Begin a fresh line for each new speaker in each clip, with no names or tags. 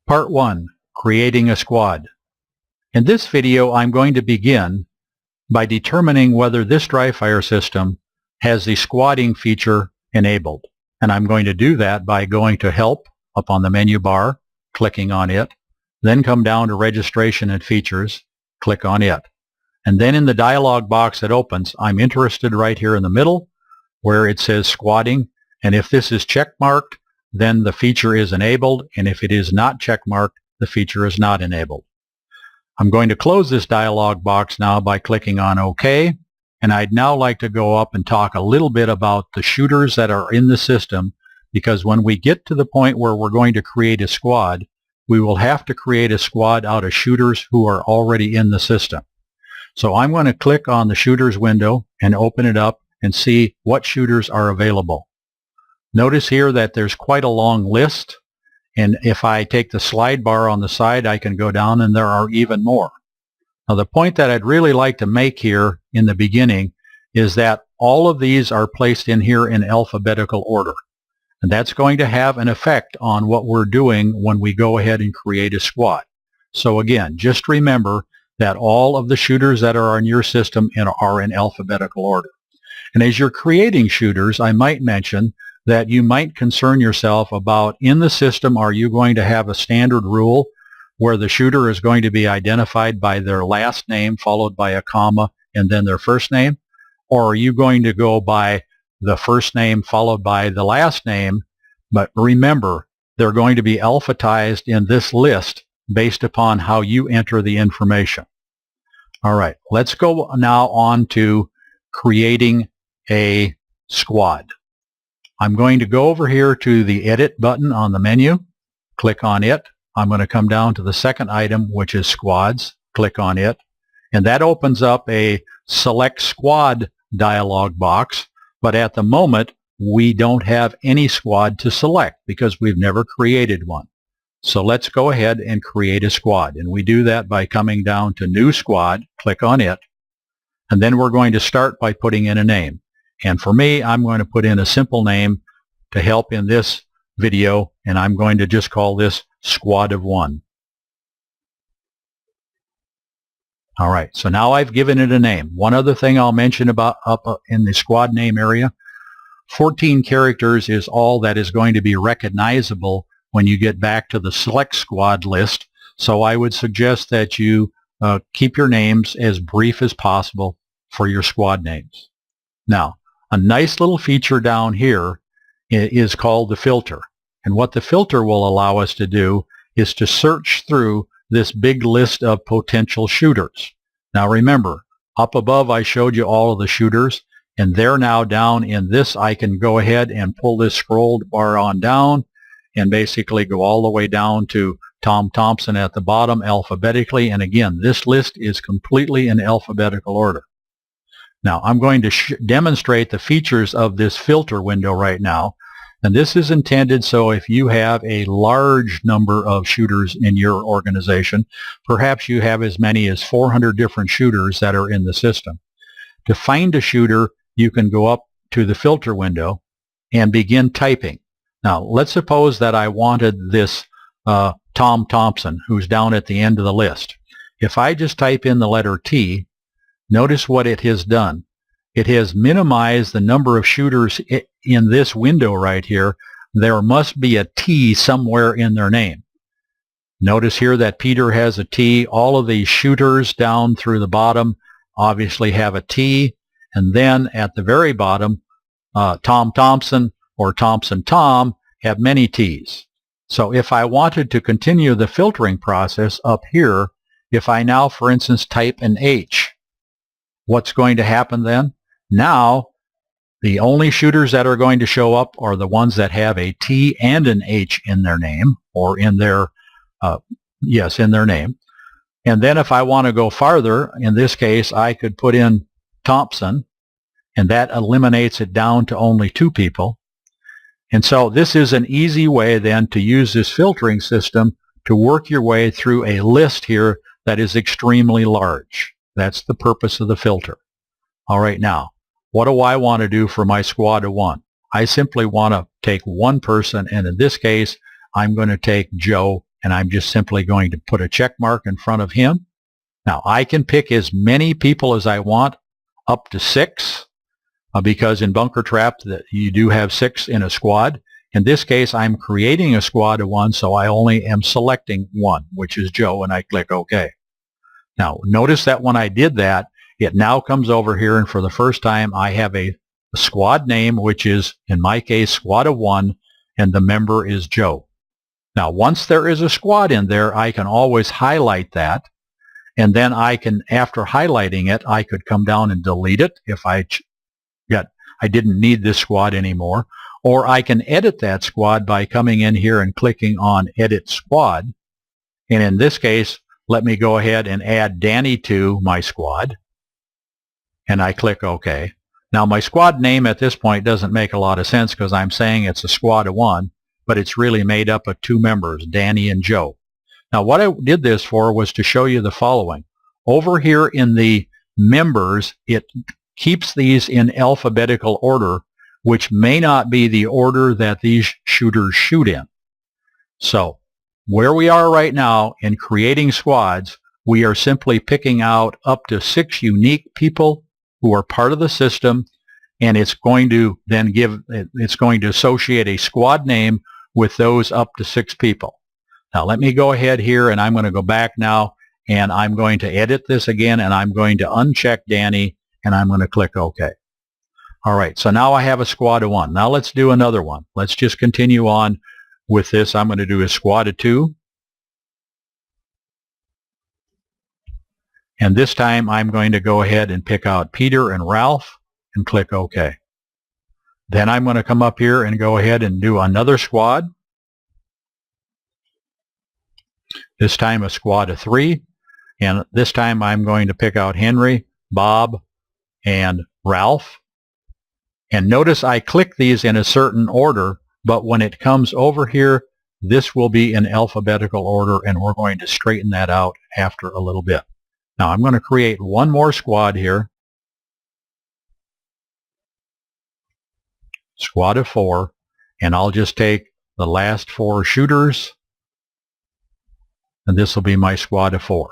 Part 1. Creating a squad. In this video, I'm going to begin by determining whether this dry fire system has the squadding feature enabled. And I'm going to do that by going to Help up on the menu bar, clicking on it, then come down to Registration and Features, click on it. And then in the dialog box that opens, I'm interested right here in the middle where it says squadding. And if this is checkmarked, then the feature is enabled, and if it is not checkmarked, the feature is not enabled. I'm going to close this dialog box now by clicking on OK, and I'd now like to go up and talk a little bit about the shooters that are in the system, because when we get to the point where we're going to create a squad, we will have to create a squad out of shooters who are already in the system. So I'm going to click on the shooters window and open it up and see what shooters are available. Notice here that there's quite a long list, and if I take the slide bar on the side, I can go down and there are even more. Now the point that I'd really like to make here in the beginning is that all of these are placed in here in alphabetical order, and that's going to have an effect on what we're doing when we go ahead and create a squad. So again, just remember that all of the shooters that are in your system are in alphabetical order. And as you're creating shooters, I might mention that you might concern yourself about, in the system, are you going to have a standard rule where the shooter is going to be identified by their last name followed by a comma and then their first name? Or are you going to go by the first name followed by the last name? But remember, they're going to be alphabetized in this list based upon how you enter the information. All right, let's go now on to creating a squad. I'm going to go over here to the Edit button on the menu, click on it. I'm going to come down to the second item, which is Squads, click on it, and that opens up a Select Squad dialog box, but at the moment we don't have any squad to select because we've never created one. So let's go ahead and create a squad, and we do that by coming down to New Squad, click on it, and then we're going to start by putting in a name. And for me, I'm going to put in a simple name to help in this video, and I'm going to just call this Squad of 1. All right, so now I've given it a name. One other thing I'll mention about up in the squad name area, 14 characters is all that is going to be recognizable when you get back to the Select Squad list. So I would suggest that you keep your names as brief as possible for your squad names. Now, a nice little feature down here is called the filter. And what the filter will allow us to do is to search through this big list of potential shooters. Now remember, up above I showed you all of the shooters, and they're now down in this. I can go ahead and pull this scroll bar on down and basically go all the way down to Tom Thompson at the bottom alphabetically. And again, this list is completely in alphabetical order. Now, I'm going to demonstrate the features of this filter window right now. And this is intended so if you have a large number of shooters in your organization, perhaps you have as many as 400 different shooters that are in the system. To find a shooter, you can go up to the filter window and begin typing. Now, let's suppose that I wanted this Tom Thompson, who's down at the end of the list. If I just type in the letter T, notice what it has done. It has minimized the number of shooters in this window right here. There must be a T somewhere in their name. Notice here that Peter has a T. All of these shooters down through the bottom obviously have a T. And then at the very bottom, Tom Thompson or Thompson Tom have many T's. So if I wanted to continue the filtering process up here, if I now, for instance, type an H, what's going to happen then? Now, the only shooters that are going to show up are the ones that have a T and an H in their name, or in their, in their name. And then if I want to go farther, in this case, I could put in Thompson, and that eliminates it down to only 2 people. And so this is an easy way then to use this filtering system to work your way through a list here that is extremely large. That's the purpose of the filter. All right, now, what do I want to do for my squad of 1? I simply want to take one person, and in this case, I'm going to take Joe and I'm just simply going to put a check mark in front of him. Now I can pick as many people as I want, up to 6, because in Bunker Trap that you do have 6 in a squad. In this case, I'm creating a squad of 1, so I only am selecting 1, which is Joe, and I click OK. Now notice that when I did that, it now comes over here, and for the first time I have a squad name, which is, in my case, squad of 1, and the member is Joe. Now once there is a squad in there, I can always highlight that, and then I can, after highlighting it, I could come down and delete it if I didn't need this squad anymore, or I can edit that squad by coming in here and clicking on Edit Squad. And in this case, let me go ahead and add Danny to my squad, and I click OK. Now my squad name at this point doesn't make a lot of sense because I'm saying it's a squad of 1, but it's really made up of 2 members, Danny and Joe. Now what I did this for was to show you the following. Over here in the members, it keeps these in alphabetical order, which may not be the order that these shooters shoot in. So where we are right now in creating squads, we are simply picking out up to 6 unique people who are part of the system, and it's going to then associate a squad name with those up to 6 people. Now let me go ahead here, and I'm going to go back now, and I'm going to edit this again, and I'm going to uncheck Danny, and I'm going to click OK. All right, so now I have a squad of 1. Now let's do another one. Let's just continue on with this. I'm going to do a squad of 2. And this time I'm going to go ahead and pick out Peter and Ralph and click OK. Then I'm going to come up here and go ahead and do another squad. This time a squad of 3. And this time I'm going to pick out Henry, Bob, and Ralph. And notice I click these in a certain order, but when it comes over here, this will be in alphabetical order, and we're going to straighten that out after a little bit. Now I'm going to create one more squad here. Squad of 4, and I'll just take the last 4 shooters, and this will be my squad of 4.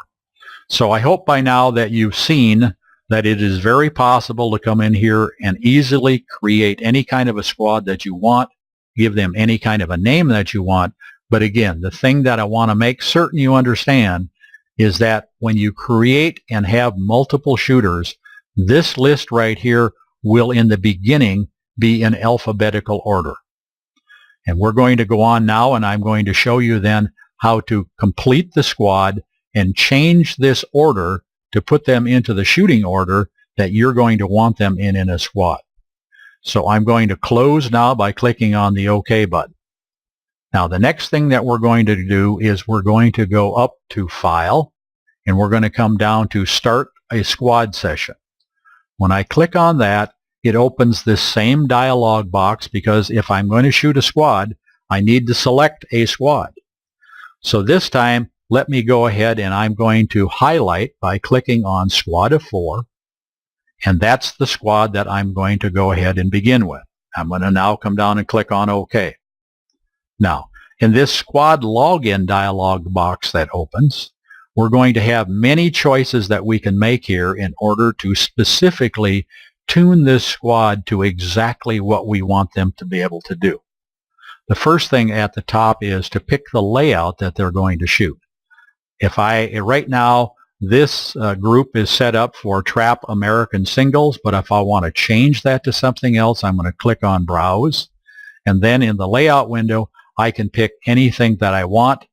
So I hope by now that you've seen that it is very possible to come in here and easily create any kind of a squad that you want, give them any kind of a name that you want. But again, the thing that I want to make certain you understand is that when you create and have multiple shooters, this list right here will in the beginning be in alphabetical order. And we're going to go on now, and I'm going to show you then how to complete the squad and change this order to put them into the shooting order that you're going to want them in a squad. So I'm going to close now by clicking on the OK button. Now the next thing that we're going to do is we're going to go up to File, and we're going to come down to Start a Squad Session. When I click on that, it opens this same dialog box, because if I'm going to shoot a squad, I need to select a squad. So this time, let me go ahead and I'm going to highlight by clicking on Squad of 4, and that's the squad that I'm going to go ahead and begin with. I'm going to now come down and click on OK. Now, in this squad login dialog box that opens, we're going to have many choices that we can make here in order to specifically tune this squad to exactly what we want them to be able to do. The first thing at the top is to pick the layout that they're going to shoot. Right now, this group is set up for Trap American Singles, but if I want to change that to something else, I'm going to click on Browse. And then in the layout window, I can pick anything that I want.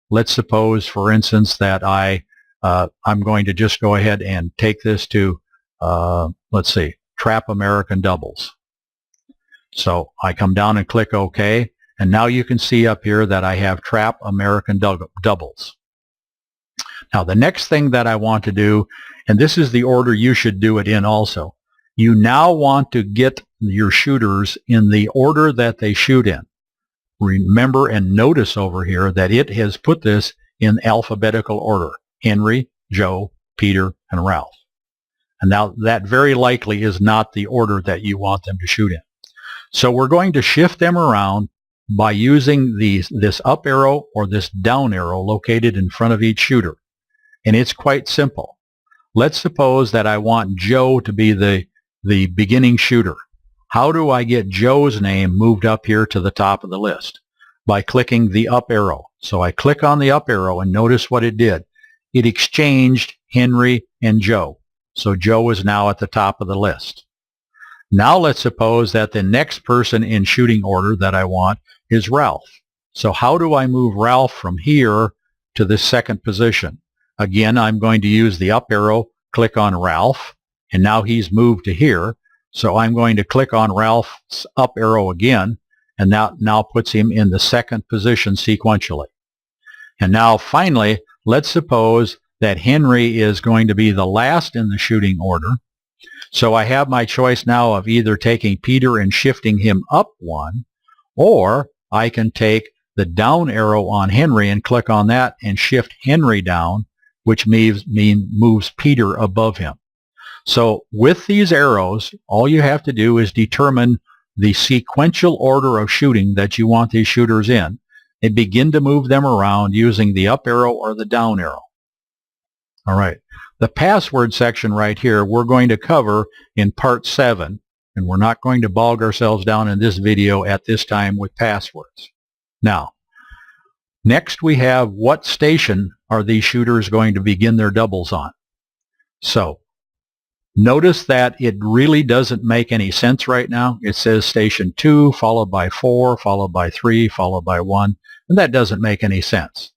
Let's suppose, for instance, that I'm going to just go ahead and take this to, let's see, Trap American Doubles. So I come down and click OK, and now you can see up here that I have Trap American Doubles. Now the next thing that I want to do, and this is the order you should do it in also, you now want to get your shooters in the order that they shoot in. Remember and notice over here that it has put this in alphabetical order: Henry, Joe, Peter, and Ralph. And now that very likely is not the order that you want them to shoot in. So we're going to shift them around by using this up arrow or this down arrow located in front of each shooter. And it's quite simple. Let's suppose that I want Joe to be the beginning shooter. How do I get Joe's name moved up here to the top of the list? By clicking the up arrow. So I click on the up arrow and notice what it did. It exchanged Henry and Joe. So Joe is now at the top of the list. Now let's suppose that the next person in shooting order that I want is Ralph. So how do I move Ralph from here to this second position? Again, I'm going to use the up arrow, click on Ralph, and now he's moved to here. So I'm going to click on Ralph's up arrow again, and that now puts him in the second position sequentially. And now finally, let's suppose that Henry is going to be the last in the shooting order. So I have my choice now of either taking Peter and shifting him up one, or I can take the down arrow on Henry and click on that and shift Henry down, which moves Peter above him. So with these arrows, all you have to do is determine the sequential order of shooting that you want these shooters in and begin to move them around using the up arrow or the down arrow. All right. The password section right here we're going to cover in part 7, and we're not going to bog ourselves down in this video at this time with passwords. Now, next we have what station are these shooters going to begin their doubles on. So, notice that it really doesn't make any sense right now. It says station 2 followed by 4 followed by 3 followed by 1, and that doesn't make any sense.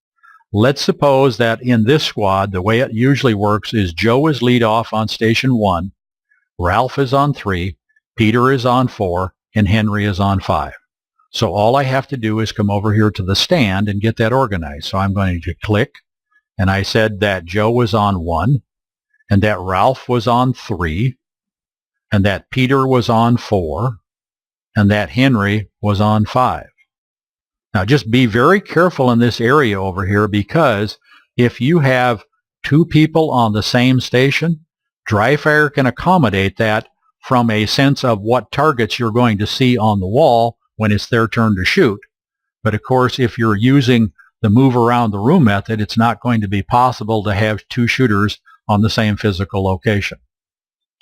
Let's suppose that in this squad, the way it usually works is Joe is lead off on station 1, Ralph is on 3, Peter is on 4, and Henry is on 5. So all I have to do is come over here to the stand and get that organized. So I'm going to click, and I said that Joe was on 1, and that Ralph was on 3, and that Peter was on 4, and that Henry was on 5. Now just be very careful in this area over here, because if you have 2 people on the same station, dry fire can accommodate that from a sense of what targets you're going to see on the wall when it's their turn to shoot. But of course, if you're using the move around the room method, it's not going to be possible to have 2 shooters on the same physical location.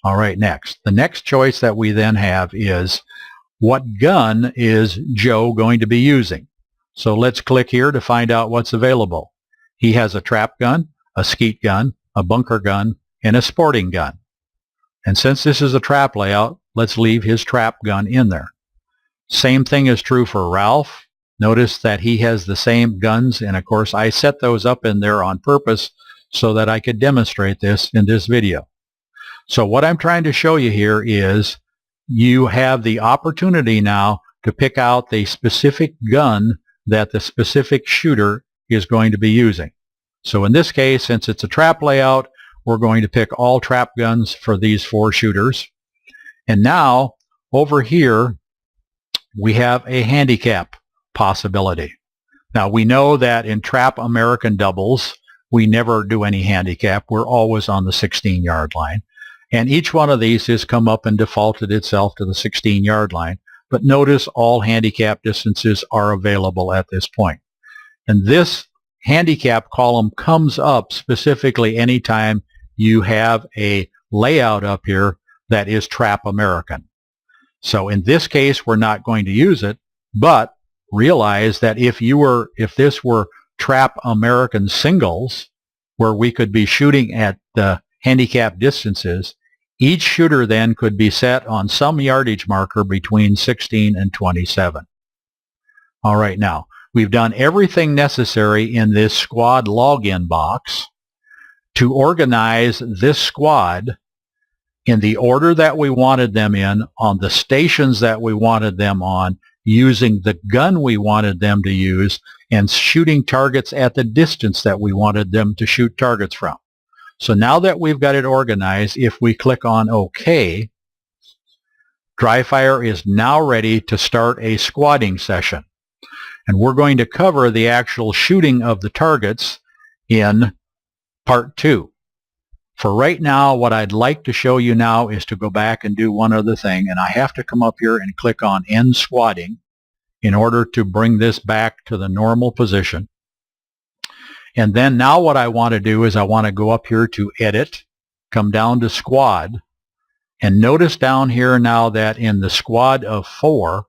All right, next. The next choice that we then have is what gun is Joe going to be using? So let's click here to find out what's available. He has a trap gun, a skeet gun, a bunker gun, and a sporting gun. And since this is a trap layout, let's leave his trap gun in there. Same thing is true for Ralph. Notice that he has the same guns, and of course I set those up in there on purpose so that I could demonstrate this in this video. So what I'm trying to show you here is you have the opportunity now to pick out the specific gun that the specific shooter is going to be using. So in this case, since it's a trap layout, we're going to pick all trap guns for these 4 shooters. And now over here we have a handicap possibility. Now we know that in trap American doubles we never do any handicap. We're always on the 16-yard line. And each one of these has come up and defaulted itself to the 16-yard line. But notice all handicap distances are available at this point. And this handicap column comes up specifically anytime you have a layout up here that is trap American. So in this case, we're not going to use it, but realize that if this were trap American singles, where we could be shooting at the handicap distances, each shooter then could be set on some yardage marker between 16 and 27. All right, now, we've done everything necessary in this squad login box to organize this squad in the order that we wanted them in, on the stations that we wanted them on, using the gun we wanted them to use, and shooting targets at the distance that we wanted them to shoot targets from. So now that we've got it organized, if we click on OK, dry fire is now ready to start a squadding session. And we're going to cover the actual shooting of the targets in part 2. For right now, what I'd like to show you now is to go back and do one other thing. And I have to come up here and click on End Squadding. in order to bring this back to the normal position. And then now what I want to do is I want to go up here to Edit, come down to Squad, and notice down here now that in the squad of 4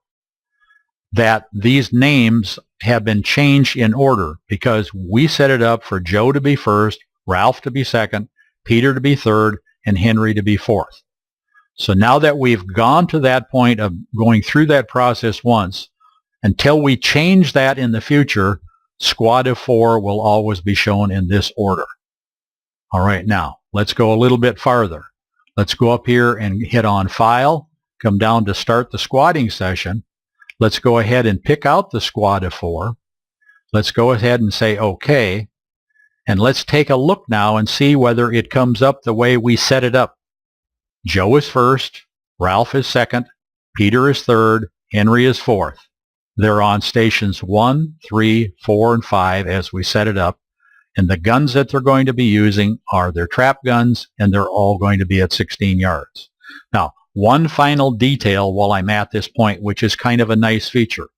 that these names have been changed in order because we set it up for Joe to be first, Ralph to be second, Peter to be third, and Henry to be fourth. So now that we've gone to that point of going through that process once, until we change that in the future, squad of 4 will always be shown in this order. All right, now let's go a little bit farther. Let's go up here and hit on File, come down to Start the Squadding Session. Let's go ahead and pick out the squad of 4. Let's go ahead and say OK. And let's take a look now and see whether it comes up the way we set it up. Joe is first, Ralph is second, Peter is third, Henry is fourth. They're on stations 1, 3, 4, and 5 as we set it up. And the guns that they're going to be using are their trap guns, and they're all going to be at 16 yards. Now, one final detail while I'm at this point, which is kind of a nice feature.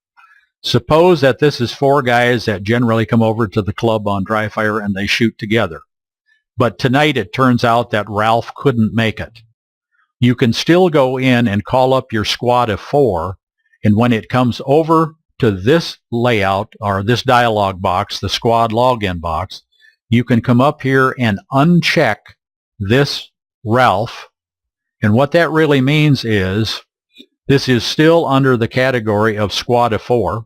Suppose that this is 4 guys that generally come over to the club on dry fire and they shoot together. But tonight it turns out that Ralph couldn't make it. You can still go in and call up your squad of 4, and when it comes over to this layout or this dialog box, the squad login box, you can come up here and uncheck this Ralph. And what that really means is this is still under the category of squad of 4.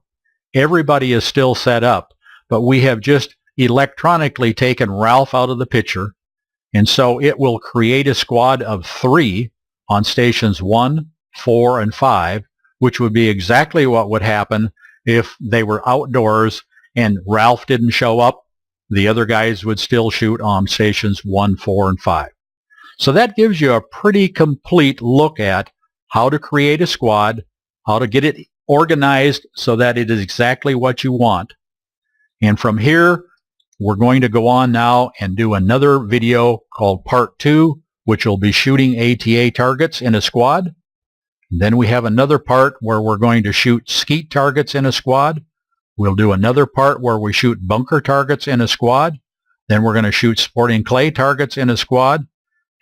Everybody is still set up, but we have just electronically taken Ralph out of the picture, and so it will create a squad of 3 on stations 1, 4, and 5, which would be exactly what would happen if they were outdoors and Ralph didn't show up. The other guys would still shoot on stations 1, 4, and 5. So that gives you a pretty complete look at how to create a squad, how to get it organized so that it is exactly what you want. And from here, we're going to go on now and do another video called Part 2, which will be shooting ATA targets in a squad. And then we have another part where we're going to shoot skeet targets in a squad. We'll do another part where we shoot bunker targets in a squad. Then we're going to shoot sporting clay targets in a squad.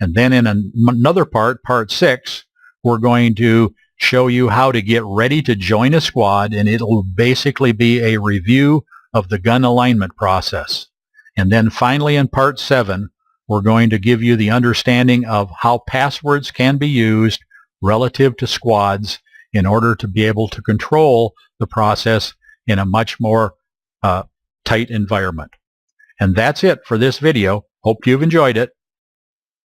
And then in another part, Part 6, we're going to show you how to get ready to join a squad, and it'll basically be a review of the gun alignment process. And then finally in Part 7, we're going to give you the understanding of how passwords can be used relative to squads in order to be able to control the process in a much more tight environment. And that's it for this video. Hope you've enjoyed it.